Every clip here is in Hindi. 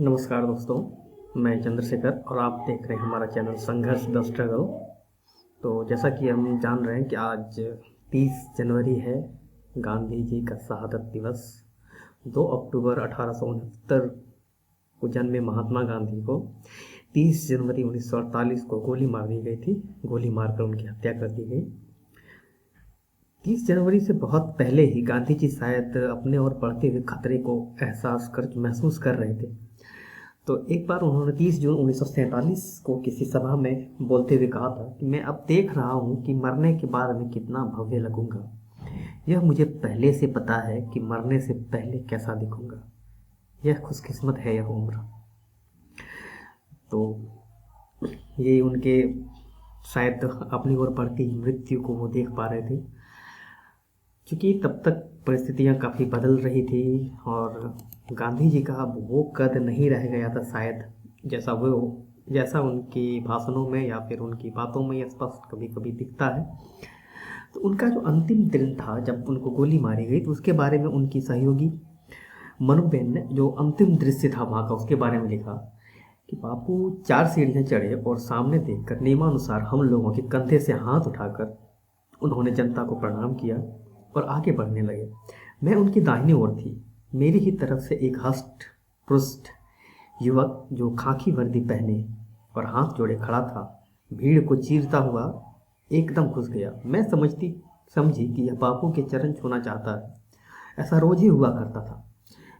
नमस्कार दोस्तों, मैं चंद्रशेखर और आप देख रहे हैं हमारा चैनल संघर्ष द स्ट्रगल। तो जैसा कि हम जान रहे हैं कि आज 30 जनवरी है, गांधी जी का शहादत दिवस। 2 अक्टूबर 1869 को जन्मे महात्मा गांधी को 30 जनवरी 1948 को गोली मार दी गई थी। गोली मारकर उनकी हत्या कर दी गई। 30 जनवरी से बहुत पहले ही गांधी जी शायद अपने और बढ़ते हुए खतरे को महसूस कर रहे थे। तो एक बार उन्होंने 30 जून 1947 को किसी सभा में बोलते हुए कहा था कि मैं अब देख रहा हूँ कि मरने के बाद मैं कितना भव्य लगूंगा। यह मुझे पहले से पता है कि मरने से पहले कैसा दिखूंगा। यह खुशकिस्मत है यह उम्र। तो ये उनके शायद अपनी ओर बढ़ती मृत्यु को वो देख पा रहे थे, क्योंकि तब तक परिस्थितियां काफ़ी बदल रही थी और गांधी जी का अब वो कद नहीं रह गया था शायद, जैसा उनकी भाषणों में या फिर उनकी बातों में स्पष्ट कभी कभी दिखता है। तो उनका जो अंतिम दिन था जब उनको गोली मारी गई, तो उसके बारे में उनकी सहयोगी मनुबेन ने जो अंतिम दृश्य था वहाँ का, उसके बारे में लिखा कि बापू 4 सीढ़ियाँ चढ़े और सामने देखकर नियमानुसार हम लोगों के कंधे से हाथ उठाकर उन्होंने जनता को प्रणाम किया और आगे बढ़ने लगे। मैं उनकी दाहिनी ओर थी। मेरी ही तरफ से एक हष्ट पुष्ट युवक जो खाकी वर्दी पहने और हाथ जोड़े खड़ा था, भीड़ को चीरता हुआ एकदम घुस गया। मैं समझी कि यह बापू के चरण छूना चाहता है। ऐसा रोज ही हुआ करता था।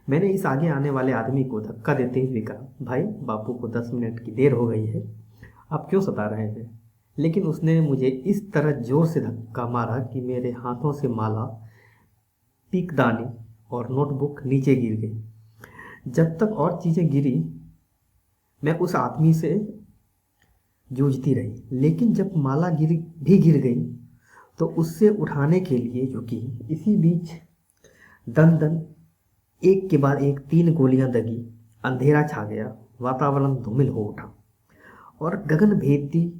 मैंने इस आगे आने वाले आदमी को धक्का देते हुए कहा, भाई बापू को 10 मिनट की देर हो गई है, आप क्यों सता रहे हैं? लेकिन उसने मुझे इस तरह जोर से धक्का मारा कि मेरे हाथों से माला, पीकदानी और नोटबुक नीचे गिर गई। जब तक और चीज़ें गिरी मैं उस आदमी से जूझती रही, लेकिन जब माला गिर गई तो उससे उठाने के लिए झुकी। इसी बीच दन दन एक के बाद एक 3 गोलियां दगी। अंधेरा छा गया, वातावरण धूमिल हो उठा और गगन भेदी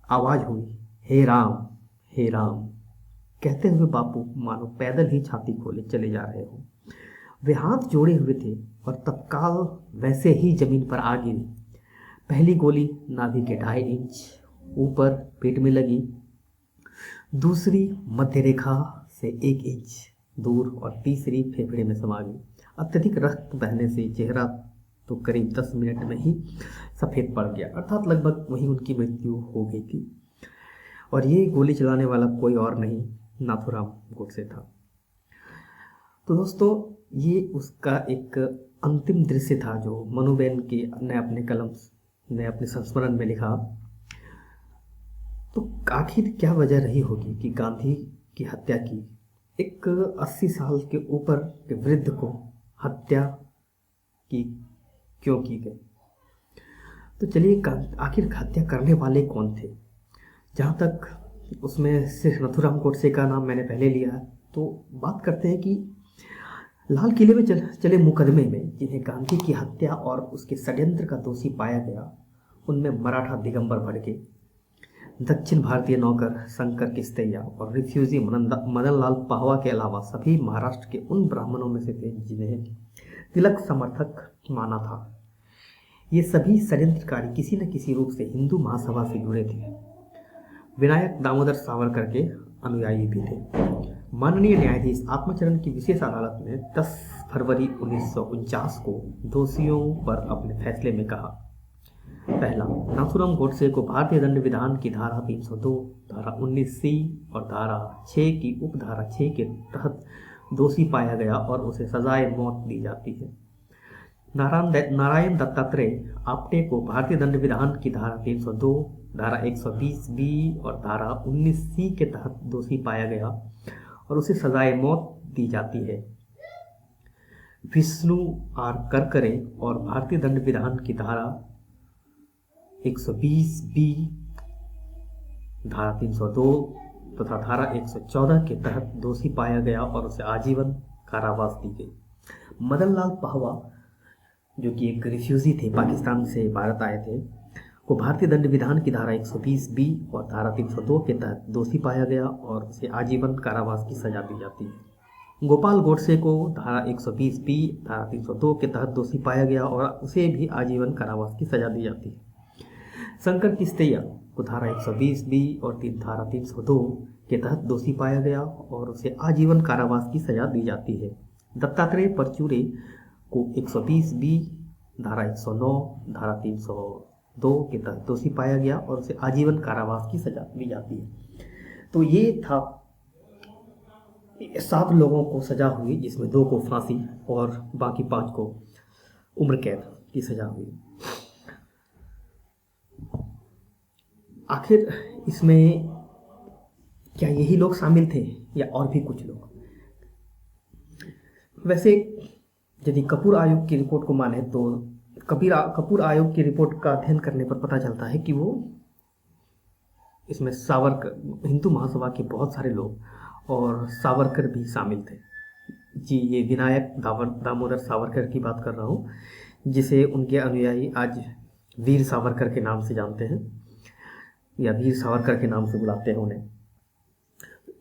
आवाज हुई, हे राम, हे राम। कहते हुए बापू मानो पैदल ही छाती खोले चले जा रहे हो। वे हाथ जोड़े हुए थे और तत्काल वैसे ही जमीन पर आ गिरी। पहली गोली नाभि के 2.5 इंच ऊपर पेट में लगी, दूसरी मध्य रेखा से 1 इंच दूर और तीसरी फेफड़े में समा गई। अत्यधिक रक्त बहने से चेहरा तो करीब 10 मिनट में ही सफ़ेद पड़ गया, अर्थात लगभग वहीं उनकी मृत्यु हो गई थी। और ये गोली चलाने वाला कोई और नहीं, नाथूराम गोडसे था। तो दोस्तों, ये उसका एक अंतिम दृश्य था जो मनुबेन के ने अपने कलम ने अपने संस्मरण में लिखा। तो आखिर क्या वजह रही होगी कि गांधी की हत्या की? एक 80 साल के ऊपर के वृद्ध को हत्या की क्यों की गई? तो चलिए, आखिर हत्या करने वाले कौन थे? जहाँ तक उसमें सिर्फ नथुराम गोडसे का नाम मैंने पहले लिया है, तो बात करते हैं कि लाल किले में चले मुकदमे में जिन्हें गांधी की हत्या और उसके षड्यंत्र का दोषी पाया गया, उनमें मराठा दिगंबर भड़के, दक्षिण भारतीय नौकर शंकर किस्तैया और रिफ्यूजी मदनलाल पाहवा के अलावा सभी महाराष्ट्र के उन ब्राह्मणों में से थे जिन्हें तिलक समर्थक माना था। ये सभी षड्यंत्रकारी किसी न किसी रूप से हिंदू महासभा से जुड़े थे। विनायक दामोदर सावरकर के अनुयायी भी थे। माननीय न्यायाधीश आत्मचरण की विशेष अदालत ने 10 फरवरी 1949 को दोषियों पर अपने फैसले में कहा, पहला, नाथूराम गोडसे को भारतीय दंड विधान की धारा 302, धारा 19C और धारा 6 की उपधारा 6 के तहत दोषी पाया गया और उसे सजाए मौत दी जाती है। नारायण दत्तात्रेय आप्टे को भारतीय दंड विधान की धारा 302, धारा 120B और धारा 19C के तहत दोषी पाया गया और उसे सजाए मौत दी जाती है। विष्णु आर करकरे और भारतीय दंड विधान की धारा 120B, धारा 302 तथा धारा 114 के तहत दोषी पाया गया और उसे आजीवन कारावास दी गई। मदनलाल पाहवा, जो कि एक रिफ्यूजी थे, पाकिस्तान से भारत आए थे, को भारतीय दंड विधान की धारा 120B और धारा 302 के तहत दोषी पाया गया और उसे आजीवन कारावास की सजा दी जाती है। गोपाल गोडसे को धारा 120 बी, धारा 302 के तहत दोषी पाया गया और उसे भी आजीवन कारावास की सजा दी जाती है। शंकर किस्तेया को धारा 120 बी और धारा 302 के तहत दोषी पाया गया और उसे आजीवन कारावास की सजा दी जाती है। दत्तात्रेय परचूरे को 120 बी, धारा 109, धारा 302 के तहत दोषी पाया गया और उसे आजीवन कारावास की सजा दी जाती है। तो ये था 7 लोगों को सजा हुई, जिसमें 2 को फांसी और बाकी 5 को उम्र कैद की सजा हुई। आखिर इसमें क्या यही लोग शामिल थे या और भी कुछ लोग? वैसे यदि कपूर आयोग की रिपोर्ट को माने तो कपूर आयोग की रिपोर्ट का अध्ययन करने पर पता चलता है कि वो इसमें सावरकर, हिंदू महासभा के बहुत सारे लोग और सावरकर भी शामिल थे। जी, ये विनायक दामोदर सावरकर की बात कर रहा हूँ, जिसे उनके अनुयायी आज वीर सावरकर के नाम से जानते हैं या वीर सावरकर के नाम से बुलाते हैं उन्हें।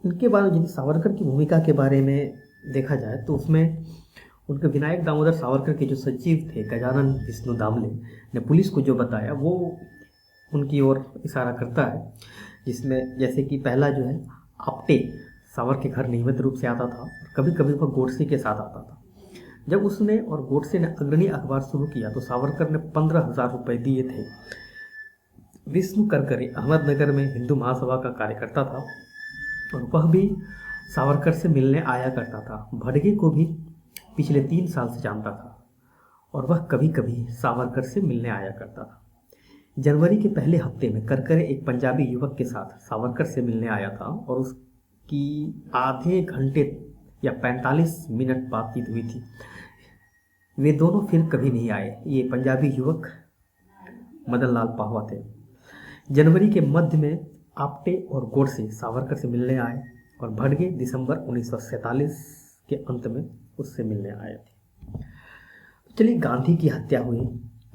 उनके बारे में यदि सावरकर की भूमिका के बारे में देखा जाए तो उसमें उनके विनायक दामोदर सावरकर के जो सचिव थे गजानन विष्णु दामले ने पुलिस को जो बताया वो उनकी ओर इशारा करता है, जिसमें जैसे कि पहला जो है आपटे सावर के घर नियमित रूप से आता था, कभी कभी वह गोडसे के साथ आता था। जब उसने और गोडसे ने अग्रणी अखबार शुरू किया तो सावरकर ने 15,000 रुपये दिए थे। विष्णु करकरे अहमदनगर में हिंदू महासभा का कार्यकर्ता था और वह भी सावरकर से मिलने आया करता था। भड़गे को भी पिछले 3 साल से जानता था और वह कभी कभी सावरकर से मिलने आया करता था। जनवरी के पहले हफ्ते में करकरे एक पंजाबी युवक के साथ सावरकर से मिलने आया था और उसकी आधे घंटे या 45 मिनट बातचीत हुई थी। वे दोनों फिर कभी नहीं आए। ये पंजाबी युवक मदन लाल पाहवा थे। जनवरी के मध्य में आपटे और गोडसे सावरकर से मिलने आए और भड़गे दिसंबर 1947 के अंत में उससे मिलने आए थे। चलिए, गांधी की हत्या हुई।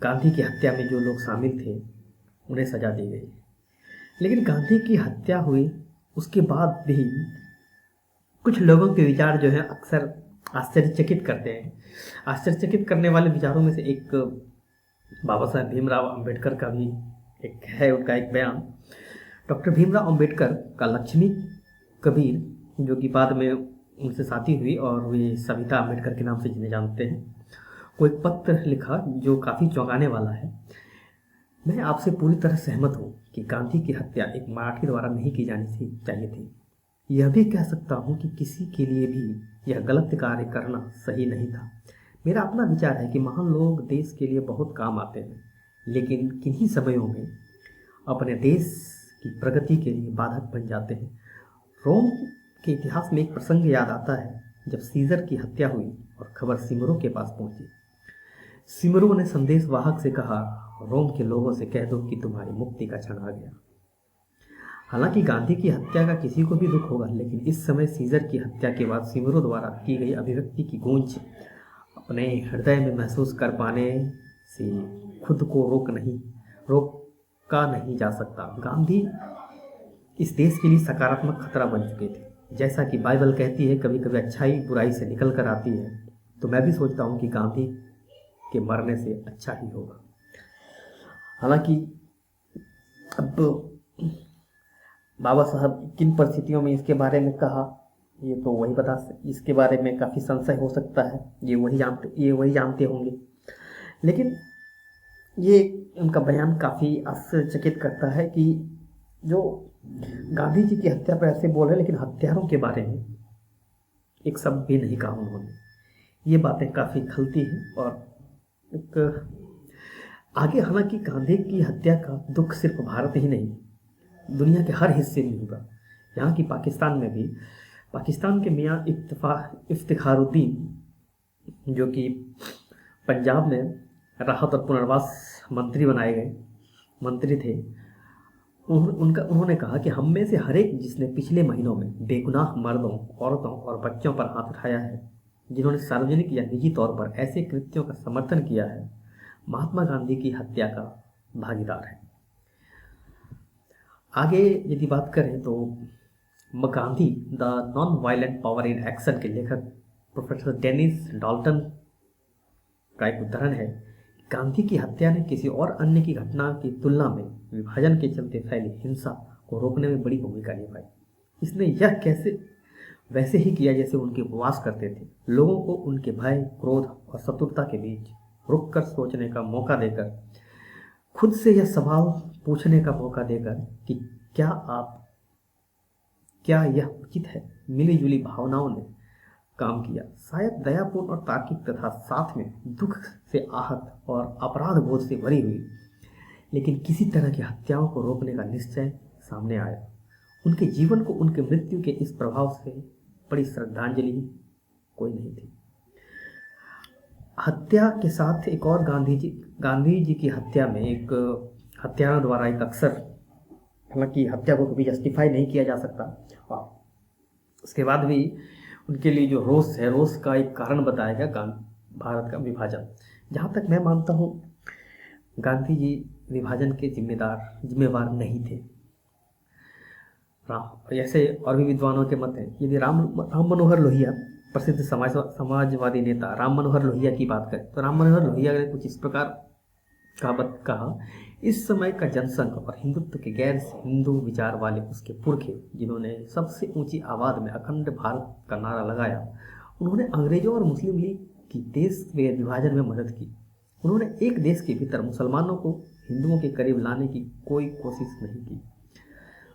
गांधी की हत्या में जो लोग शामिल थे उन्हें सजा दी गई, लेकिन गांधी की हत्या हुई उसके बाद भी कुछ लोगों के विचार जो है अक्सर आश्चर्यचकित करते हैं। आश्चर्यचकित करने वाले विचारों में से एक बाबा साहब भीमराव अंबेडकर का भी एक है, उनका एक बयान। डॉक्टर भीमराव अंबेडकर का लक्ष्मी कबीर, जो कि बाद में उनसे शादी हुई और वे सविता अंबेडकर के नाम से जिन्हें जानते हैं, को एक पत्र लिखा जो काफ़ी चौंकाने वाला है। मैं आपसे पूरी तरह सहमत हूँ कि गांधी की हत्या एक मराठी द्वारा नहीं की जानी चाहिए थी। यह भी कह सकता हूँ कि किसी के लिए भी यह गलत कार्य करना सही नहीं था। मेरा अपना विचार है कि महान लोग देश के लिए बहुत काम आते हैं, लेकिन किन्हीं समयों में अपने देश की प्रगति के लिए बाधक बन जाते हैं। रोम के इतिहास में एक प्रसंग याद आता है जब सीजर की हत्या हुई और खबर सिमरो के पास पहुंची। सिमरो ने संदेश वाहक से कहा, रोम के लोगों से कह दो कि तुम्हारी मुक्ति का क्षण आ गया। हालांकि गांधी की हत्या का किसी को भी दुख होगा, लेकिन इस समय सीजर की हत्या के बाद सिमरो द्वारा की गई अभिव्यक्ति की गूंज अपने हृदय में महसूस कर पाने से खुद को रोका नहीं जा सकता। गांधी इस देश के लिए सकारात्मक खतरा बन चुके थे। जैसा कि बाइबल कहती है, कभी कभी अच्छाई बुराई से निकल कर आती है, तो मैं भी सोचता हूँ कि गांधी के मरने से अच्छा ही होगा। हालांकि अब बाबा साहब किन परिस्थितियों में इसके बारे में कहा, ये तो वही बता, इसके बारे में काफ़ी संशय हो सकता है, ये वही जानते होंगे। लेकिन ये उनका बयान काफ़ी आश्चर्यचकित करता है कि जो गांधी जी की हत्या पर ऐसे बोल रहे, लेकिन हत्यारों के बारे में एक शब्द भी नहीं कहा उन्होंने। ये बातें काफ़ी खलती हैं और एक आगे, हालांकि गांधी की हत्या का दुख सिर्फ भारत ही नहीं, दुनिया के हर हिस्से में होगा। यहाँ की पाकिस्तान में भी, पाकिस्तान के मियाँ इफ्तिखारुद्दीन, जो कि पंजाब में राहत और पुनर्वास मंत्री बनाए गए मंत्री थे, उन्होंने कहा कि हम में से हर एक जिसने पिछले महीनों में बेगुनाह मर्दों, औरतों और बच्चों पर हाथ उठाया है, जिन्होंने सार्वजनिक या निजी तौर पर ऐसे कृत्यों का समर्थन किया है, महात्मा गांधी की हत्या का भागीदार है। आगे यदि बात करें तो Gandhi the non violent power in action के लेखक प्रोफेसर डेनिस डाल्टन का एक उदाहरण है। गांधी की हत्या ने किसी और अन्य की घटना की तुलना में विभाजन के चलते फैली हिंसा को रोकने में बड़ी भूमिका निभाई। इसने यह कैसे वैसे ही किया जैसे उनके उपवास करते थे, लोगों को उनके भय, क्रोध और शत्रुता के बीच रुककर सोचने का मौका देकर, खुद से यह सवाल पूछने का मौका देकर कि क्या यह उचित है। मिली जुली भावनाओं ने काम किया, शायद दयापूर्ण और तार्किक तथा साथ में दुख से आहत और अपराध बोध से भरी हुई, लेकिन किसी तरह की हत्याओं को रोकने का निश्चय सामने आया। उनके जीवन को उनके मृत्यु के इस प्रभाव से बड़ी श्रद्धांजलि कोई नहीं थी। हत्या के साथ एक और गांधी जी की हत्या में एक हत्यारों द्वारा एक अक्सर, हालांकि हत्या को कभी जस्टिफाई नहीं किया जा सकता, और उसके बाद भी उनके लिए जो रोष है, रोष का एक कारण बताया गया भारत का विभाजन। जहाँ तक मैं मानता हूँ, गांधी जी विभाजन के जिम्मेवार नहीं थे। ऐसे और भी विद्वानों के मत हैं। यदि राम मनोहर लोहिया, प्रसिद्ध समाजवादी नेता राम मनोहर लोहिया की बात करें तो राम मनोहर लोहिया ने कुछ इस प्रकार कहा, इस समय का जनसंघ और हिंदुत्व के गैर हिंदू विचार वाले उसके पुरखे, जिन्होंने सबसे ऊंची आवाज में अखंड भारत का नारा लगाया, उन्होंने अंग्रेजों और मुस्लिम लीग की देश विभाजन में मदद की। उन्होंने एक देश के भीतर मुसलमानों को हिंदुओं के करीब लाने की कोई कोशिश नहीं की।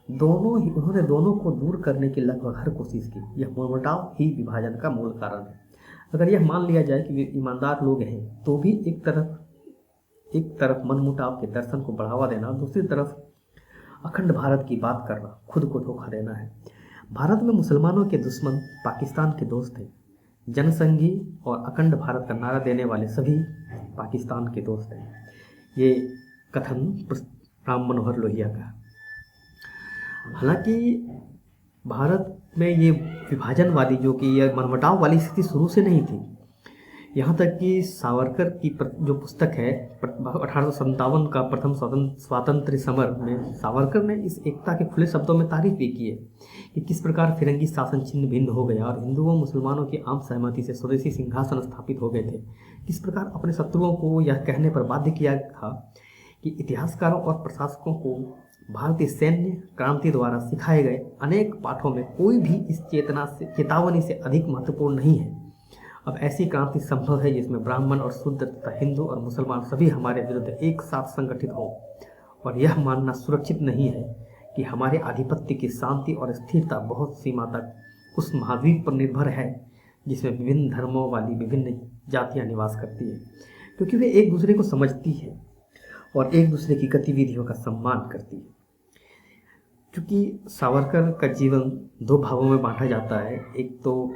उन्होंने दोनों को दूर करने की लगभग हर कोशिश की। यह मनमुटाव ही विभाजन का मूल कारण है। अगर यह मान लिया जाए कि वे ईमानदार लोग हैं, तो भी एक तरफ मनमुटाव के दर्शन को बढ़ावा देना, दूसरी तरफ अखंड भारत की बात करना खुद को धोखा देना है। भारत में मुसलमानों के दुश्मन पाकिस्तान के दोस्त हैं। जनसंघी और अखंड भारत का नारा देने वाले सभी पाकिस्तान के दोस्त हैं। ये कथन राम मनोहर लोहिया का। हालांकि भारत में ये विभाजनवादी, जो कि यह मनमुटाव वाली स्थिति शुरू से नहीं थी, यहाँ तक कि सावरकर की जो पुस्तक है 1857 का प्रथम स्वातंत्र्य समर में, सावरकर ने इस एकता के खुले शब्दों में तारीफ भी की है कि किस प्रकार फिरंगी शासन छिन्न भिन्न हो गया और हिंदुओं मुसलमानों की आम सहमति से स्वदेशी सिंहासन स्थापित हो गए थे। किस प्रकार अपने शत्रुओं को यह कहने पर बाध्य किया था कि इतिहासकारों और प्रशासकों को भारतीय सैन्य क्रांति द्वारा सिखाए गए अनेक पाठों में कोई भी इस चेतावनी से अधिक महत्वपूर्ण नहीं है। अब ऐसी क्रांति संभव है जिसमें ब्राह्मण और शूद्र तथा हिंदू और मुसलमान सभी हमारे विरुद्ध एक साथ संगठित हों, और यह मानना सुरक्षित नहीं है कि हमारे आधिपत्य की शांति और स्थिरता बहुत सीमा तक उस महाद्वीप पर निर्भर है जिसमें विभिन्न धर्मों वाली विभिन्न जातियां निवास करती है, क्योंकि वे एक दूसरे को समझती है और एक दूसरे की गतिविधियों का सम्मान करती है। क्योंकि सावरकर का जीवन दो भागों में बांटा जाता है, एक तो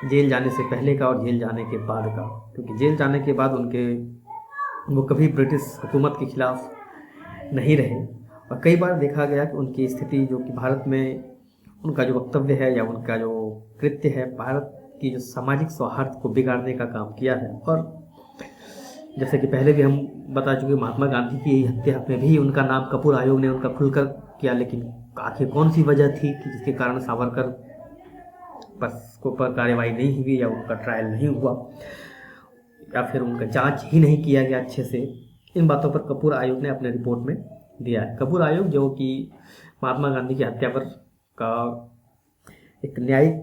जेल जाने से पहले का और जेल जाने के बाद का। क्योंकि जेल जाने के बाद वो कभी ब्रिटिश हुकूमत के खिलाफ नहीं रहे, और कई बार देखा गया कि उनकी स्थिति, जो कि भारत में उनका जो वक्तव्य है या उनका जो कृत्य है, भारत की जो सामाजिक सौहार्द को बिगाड़ने का काम किया है। और जैसे कि पहले भी हम बता चुके, महात्मा गांधी की हत्या में भी उनका नाम कपूर आयोग ने उनका खुलकर किया, लेकिन आखिर कौन सी वजह थी कि जिसके कारण सावरकर पर कार्रवाई नहीं हुई या उनका ट्रायल नहीं हुआ या फिर उनका जांच ही नहीं किया गया अच्छे से, इन बातों पर कपूर आयोग ने अपने रिपोर्ट में दिया है। कपूर आयोग, जो कि महात्मा गांधी की हत्या पर का एक न्यायिक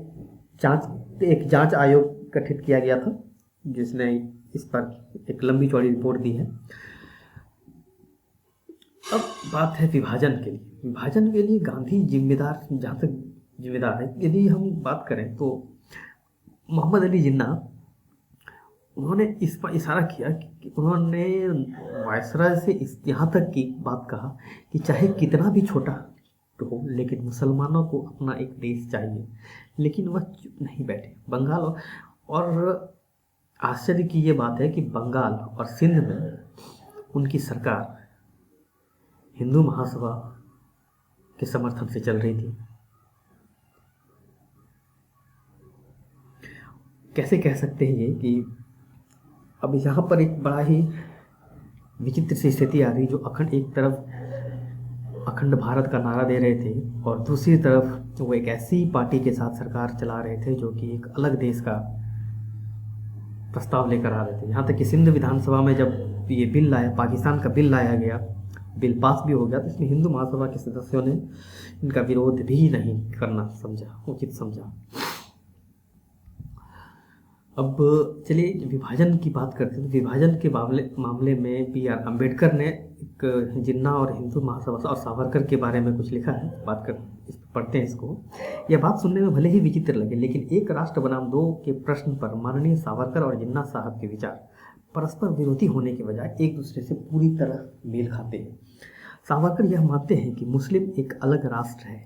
एक जांच आयोग गठित किया गया था, जिसने इस पर एक लंबी चौड़ी रिपोर्ट दी है। अब बात है विभाजन के लिए। विभाजन के लिए गांधी जिम्मेदार, जहाँ तक जिम्मेदार है, यदि हम बात करें तो मोहम्मद अली जिन्ना, उन्होंने इस पर इशारा किया कि उन्होंने वायसराय से यहाँ तक की बात कहा कि चाहे कितना भी छोटा हो, लेकिन मुसलमानों को अपना एक देश चाहिए। लेकिन वह चुप नहीं बैठे। बंगाल और आश्चर्य की ये बात है कि बंगाल और सिंध में उनकी सरकार हिंदू महासभा के समर्थन से चल रही थी। कैसे कह सकते हैं ये कि अब यहाँ पर एक बड़ा ही विचित्र सी स्थिति आ रही, जो अखंड एक तरफ अखंड भारत का नारा दे रहे थे और दूसरी तरफ वो एक ऐसी पार्टी के साथ सरकार चला रहे थे जो कि एक अलग देश का प्रस्ताव लेकर आ रहे थे। यहाँ तक कि सिंध विधानसभा में जब ये बिल लाया, पाकिस्तान का बिल लाया गया, बिल पास भी हो गया, तो इसमें हिंदू महासभा के सदस्यों ने इनका विरोध भी नहीं करना समझा, उचित समझा। अब चलिए विभाजन की बात करते हैं। विभाजन के मामले में B.R. अम्बेडकर ने एक जिन्ना और हिंदू महासभा और सावरकर के बारे में कुछ लिखा है, बात कर इस पढ़ते हैं इसको। यह बात सुनने में भले ही विचित्र लगे, लेकिन एक राष्ट्र बनाम दो के प्रश्न पर माननीय सावरकर और जिन्ना साहब के विचार परस्पर विरोधी होने के बजाय एक दूसरे से पूरी तरह मेल खाते हैं। सावरकर यह मानते हैं कि मुस्लिम एक अलग राष्ट्र है।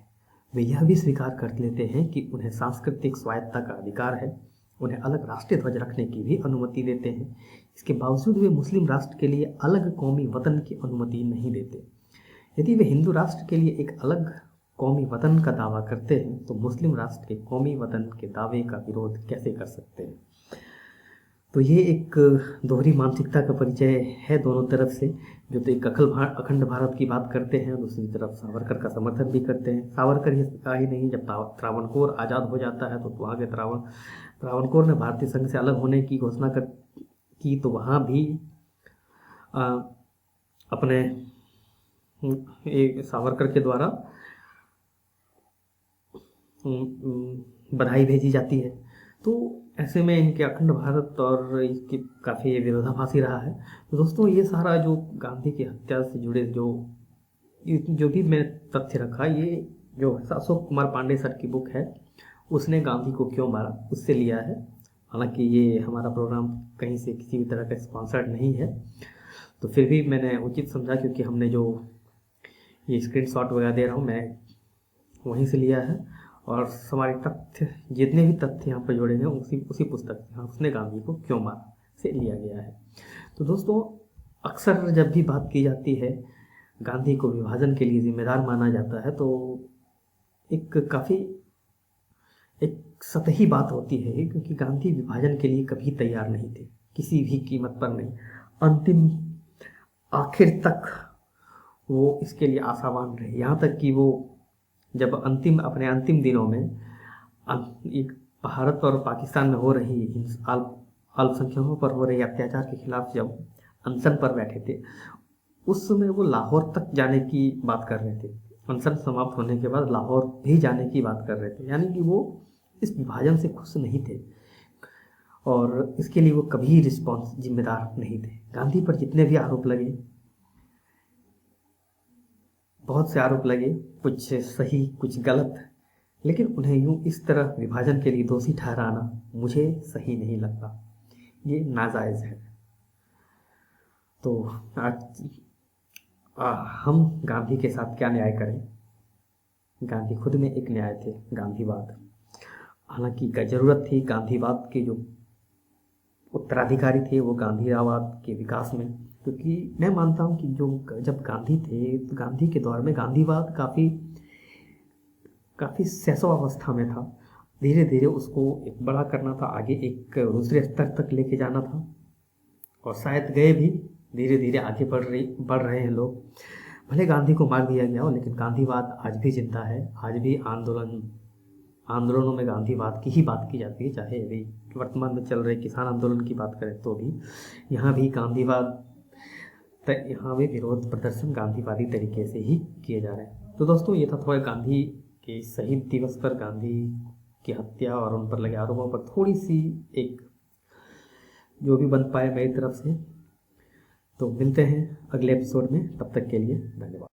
वे यह भी स्वीकार कर लेते हैं कि उन्हें सांस्कृतिक स्वायत्तता का अधिकार है, उन्हें अलग राष्ट्रीय ध्वज रखने की भी अनुमति देते हैं। इसके बावजूद वे मुस्लिम राष्ट्र के लिए अलग कौमी वतन की अनुमति नहीं देते। यदि वे हिंदू राष्ट्र के लिए एक अलग कौमी वतन का दावा करते हैं तो मुस्लिम राष्ट्र के कौमी वतन के दावे का विरोध कैसे कर सकते हैं। तो ये एक दोहरी मानसिकता का परिचय है दोनों तरफ से, जो तो एक अखंड भारत की बात करते हैं, दूसरी तरफ सावरकर का समर्थन भी करते हैं। सावरकर ये का ही नहीं, जब त्रावणकोर आज़ाद हो जाता है तो वहाँ के त्रावणकोर ने भारतीय संघ से अलग होने की घोषणा की, तो वहाँ भी अपने सावरकर के द्वारा बधाई भेजी जाती है। तो ऐसे में इनके अखंड भारत और इसकी काफ़ी विरोधाभासी रहा है। तो दोस्तों ये सारा जो गांधी की हत्या से जुड़े जो भी मैं तथ्य रखा, ये जो अशोक कुमार पांडे सर की बुक है, उसने गांधी को क्यों मारा, उससे लिया है। हालांकि ये हमारा प्रोग्राम कहीं से किसी भी तरह का स्पॉन्सर्ड नहीं है, तो फिर भी मैंने उचित समझा, क्योंकि हमने जो ये स्क्रीनशॉट वगैरह दे रहा हूँ मैं वहीं से लिया है, और हमारे तथ्य जितने भी तथ्य यहाँ पर जोड़े हैं उसी पुस्तक से, उसने गांधी को क्यों मारा से लिया गया है। तो दोस्तों अक्सर जब भी बात की जाती है गांधी को विभाजन के लिए जिम्मेदार माना जाता है, तो एक सतही बात होती है, क्योंकि गांधी विभाजन के लिए कभी तैयार नहीं थे, किसी भी कीमत पर नहीं। अंतिम आखिर तक वो इसके लिए आशावान रहे, यहाँ तक कि वो जब अपने अंतिम दिनों में एक भारत और पाकिस्तान में हो रही अल्पसंख्यकों पर हो रही अत्याचार के खिलाफ जब अनशन पर बैठे थे, उस समय वो लाहौर तक जाने की बात कर रहे थे। अनशन समाप्त होने के बाद लाहौर भी जाने की बात कर रहे थे, यानी कि वो इस विभाजन से खुश नहीं थे और इसके लिए वो कभी जिम्मेदार नहीं थे। गांधी पर जितने भी आरोप लगे, बहुत से आरोप लगे, कुछ सही कुछ गलत, लेकिन उन्हें यूं इस तरह विभाजन के लिए दोषी ठहराना मुझे सही नहीं लगता, ये नाजायज़ है। तो आज हम गांधी के साथ क्या न्याय करें। गांधी खुद में एक न्याय थे, गांधीवाद। हालांकि ज़रूरत थी गांधीवाद के जो उत्तराधिकारी थे वो गांधीवाद के विकास में, क्योंकि मैं मानता हूँ कि जब गांधी थे तो गांधी के दौर में गांधीवाद काफ़ी शैशवावस्था में था। धीरे धीरे उसको एक बड़ा करना था, आगे एक दूसरे स्तर तक लेके जाना था, और शायद गए भी। धीरे धीरे आगे बढ़ रहे हैं लोग। भले गांधी को मार दिया गया हो, लेकिन गांधीवाद आज भी जिंदा है। आज भी आंदोलनों में गांधीवाद की ही बात की जाती है। चाहे अभी वर्तमान में चल रहे किसान आंदोलन की बात करें तो भी यहाँ भी यहाँ भी विरोध प्रदर्शन गांधीवादी तरीके से ही किए जा रहे हैं। तो दोस्तों ये था थोड़ा गांधी के शहीद दिवस पर गांधी की हत्या और उन पर लगे आरोपों पर थोड़ी सी एक जो भी बन पाए मेरी तरफ से। तो मिलते हैं अगले एपिसोड में, तब तक के लिए धन्यवाद।